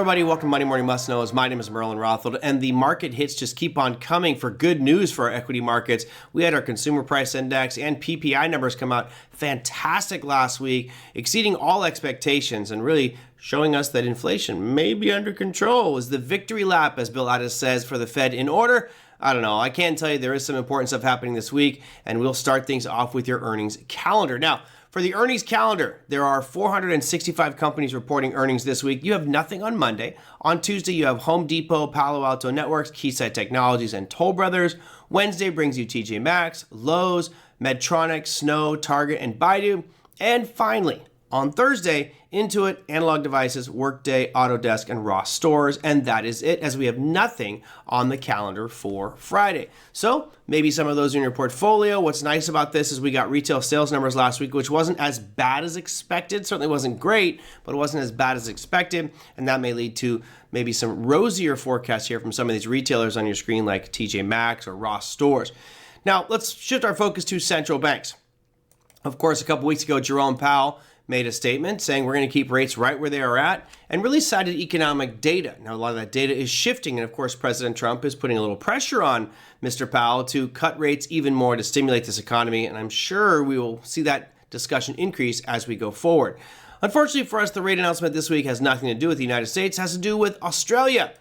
everybody, welcome to Monday Morning Must Knows. My name is Merlin Rothold, and the market hits just keep on coming for good news for our equity markets. We had our consumer price index and PPI numbers come out fantastic last week, exceeding all expectations and really showing us that inflation may be under control. Is the victory lap, as Bill Addis says, for the Fed in order? I don't know. I can tell you there is some important stuff happening this week, and we'll start things off with your earnings calendar. Now, for the earnings calendar, there are 465 companies reporting earnings this week. You have nothing on Monday. On Tuesday, you have Home Depot, Palo Alto Networks, Keysight Technologies, and Toll Brothers. Wednesday brings you TJ Maxx, Lowe's, Medtronic, Snow, Target, and Baidu. And finally, on Thursday, Intuit, Analog Devices, Workday, Autodesk, and Ross stores. And that is it, as we have nothing on the calendar for Friday. So maybe some of those in your portfolio. What's nice about this is we got retail sales numbers last week, which wasn't as bad as expected. Certainly wasn't great, but it wasn't as bad as expected. And that may lead to maybe some rosier forecasts here from some of these retailers on your screen, like TJ Maxx or Ross stores. Now, let's shift our focus to central banks. Of course, a couple weeks ago, Jerome Powell made a statement saying we're going to keep rates right where they are at and really cited economic data. Now, a lot of that data is shifting, and of course, President Trump is putting a little pressure on Mr. Powell to cut rates even more to stimulate this economy, and I'm sure we will see that discussion increase as we go forward. Unfortunately for us, the rate announcement this week has nothing to do with the United States. It has to do with Australia.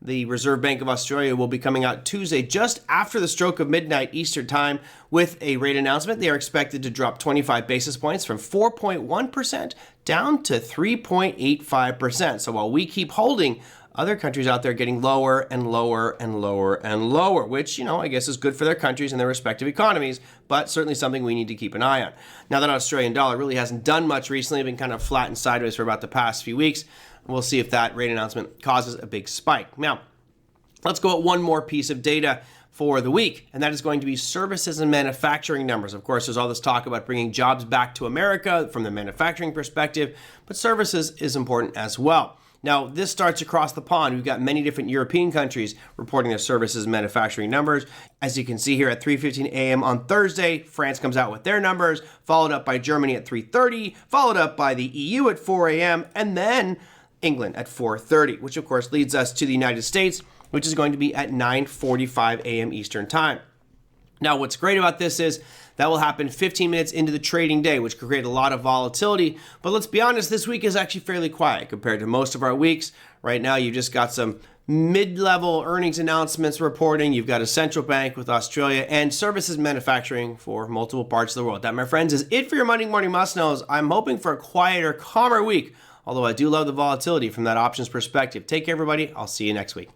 The Reserve Bank of Australia will be coming out Tuesday just after the stroke of midnight Eastern time with a rate announcement. They are expected to drop 25 basis points from 4.1% down to 3.85%. So while we keep holding, other countries out there getting lower and lower and lower and lower, which, I guess is good for their countries and their respective economies, but certainly something we need to keep an eye on. Now, that Australian dollar really hasn't done much recently, been kind of flat and sideways for about the past few weeks. We'll see if that rate announcement causes a big spike. Now, let's go at one more piece of data for the week, and that is going to be services and manufacturing numbers. Of course, there's all this talk about bringing jobs back to America from the manufacturing perspective, but services is important as well. Now, this starts across the pond. We've got many different European countries reporting their services and manufacturing numbers. As you can see here at 3:15 a.m. on Thursday, France comes out with their numbers, followed up by Germany at 3:30, followed up by the EU at 4 a.m., and then England at 4:30, which of course leads us to the United States, which is going to be at 9:45 a.m. Eastern time. Now, what's great about this is that will happen 15 minutes into the trading day, which could create a lot of volatility. But let's be honest, this week is actually fairly quiet compared to most of our weeks. Right now, you've just got some mid-level earnings announcements reporting. You've got a central bank with Australia and services manufacturing for multiple parts of the world. That, my friends, is it for your Monday Morning Must Knows. I'm hoping for a quieter, calmer week, although I do love the volatility from that options perspective. Take care, everybody. I'll see you next week.